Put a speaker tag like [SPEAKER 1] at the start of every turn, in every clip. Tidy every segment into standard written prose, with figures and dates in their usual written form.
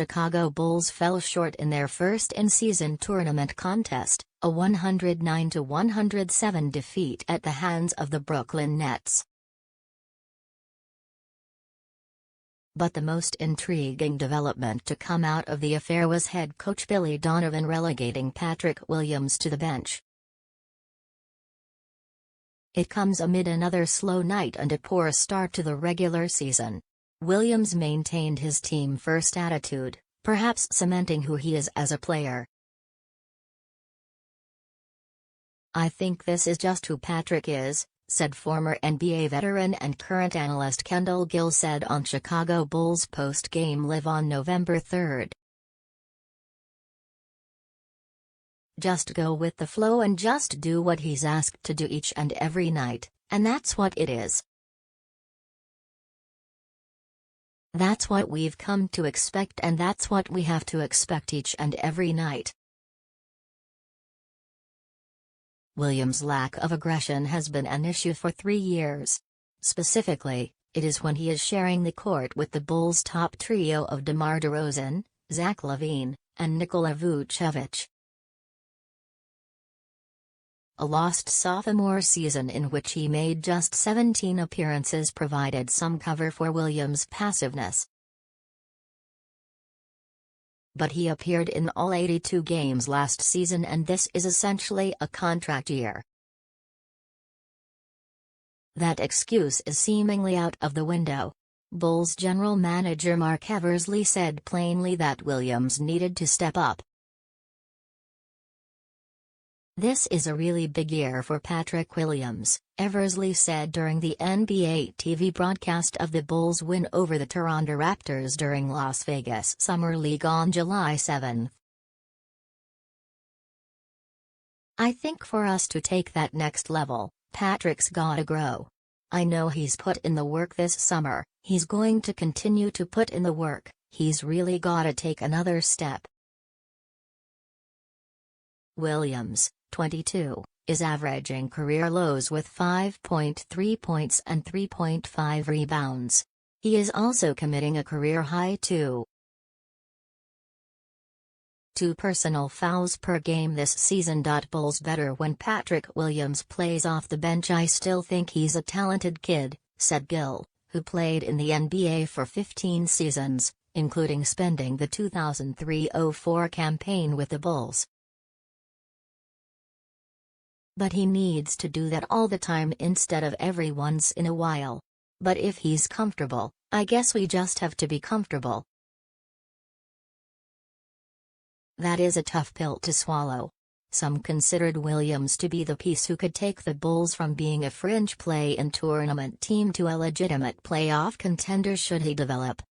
[SPEAKER 1] Chicago Bulls fell short in their first in-season tournament contest, a 109-107 defeat at the hands of the Brooklyn Nets. But the most intriguing development to come out of the affair was head coach Billy Donovan relegating Patrick Williams to the bench. It comes amid another slow night and a poor start to the regular season. Williams maintained his team-first attitude, perhaps cementing who he is as a player. "I think this is just who Patrick is," said former NBA veteran and current analyst Kendall Gill said on Chicago Bulls post-game live on November 3. "Just go with the flow and just do what he's asked to do each and every night, and that's what it is. That's what we've come to expect and that's what we have to expect each and every night." Williams' lack of aggression has been an issue for 3 years. Specifically, it is when he is sharing the court with the Bulls' top trio of DeMar DeRozan, Zach LaVine, and Nikola Vucevic. A lost sophomore season in which he made just 17 appearances provided some cover for Williams' passiveness. But he appeared in all 82 games last season and this is essentially a contract year. That excuse is seemingly out of the window. Bulls general manager Mark Eversley said plainly that Williams needed to step up. "This is a really big year for Patrick Williams," Eversley said during the NBA TV broadcast of the Bulls' win over the Toronto Raptors during Las Vegas Summer League on July 7. "I think for us to take that next level, Patrick's gotta grow. I know he's put in the work this summer, he's going to continue to put in the work, he's really gotta take another step." Williams, 22, is averaging career lows with 5.3 points and 3.5 rebounds. He is also committing a career-high 2 personal fouls per game this season. Bulls better when Patrick Williams plays off the bench. "I still think he's a talented kid," said Gill, who played in the NBA for 15 seasons, including spending the 2003-04 campaign with the Bulls. "But he needs to do that all the time instead of every once in a while. But if he's comfortable, I guess we just have to be comfortable." That is a tough pill to swallow. Some considered Williams to be the piece who could take the Bulls from being a fringe play-in tournament team to a legitimate playoff contender should he develop.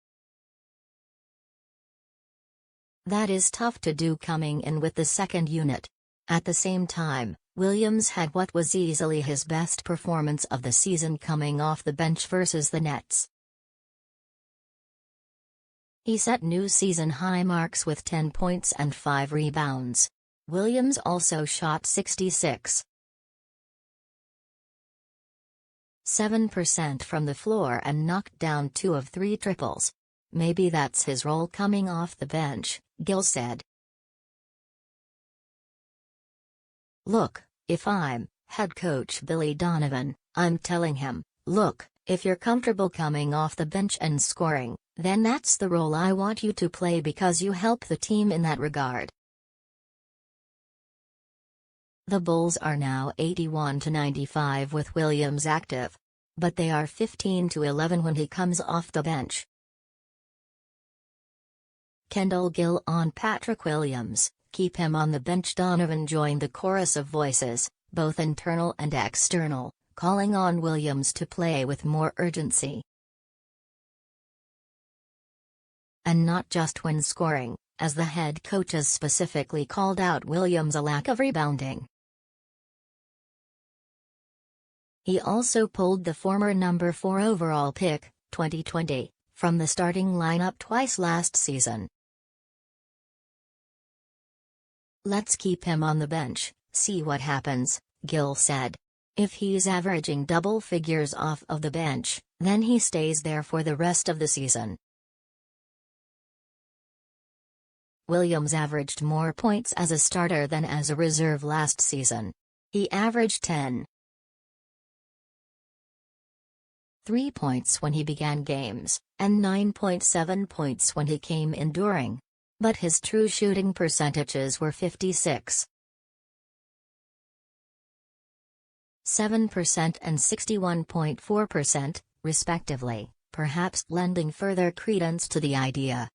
[SPEAKER 1] That is tough to do coming in with the second unit. At the same time, Williams had what was easily his best performance of the season coming off the bench versus the Nets. He set new season-high marks with 10 points and 5 rebounds. Williams also shot 66.7% from the floor and knocked down 2 of 3 triples. "Maybe that's his role coming off the bench," Gill said. "Look, if I'm head coach Billy Donovan, I'm telling him, look, if you're comfortable coming off the bench and scoring, then that's the role I want you to play because you help the team in that regard." The Bulls are now 81-95 with Williams active. But they are 15-11 when he comes off the bench. Kendall Gill on Patrick Williams, "Keep him on the bench." Donovan joined the chorus of voices, both internal and external, calling on Williams to play with more urgency. And not just when scoring, as the head coaches specifically called out Williams' a lack of rebounding. He also pulled the former number 4 overall pick, 2020, from the starting lineup twice last season. "Let's keep him on the bench, see what happens," Gill said. "If he's averaging double figures off of the bench, then he stays there for the rest of the season." Williams averaged more points as a starter than as a reserve last season. He averaged 10.3 points when he began games, and 9.7 points when he came in during. But his true shooting percentages were 56.7% and 61.4%, respectively, perhaps lending further credence to the idea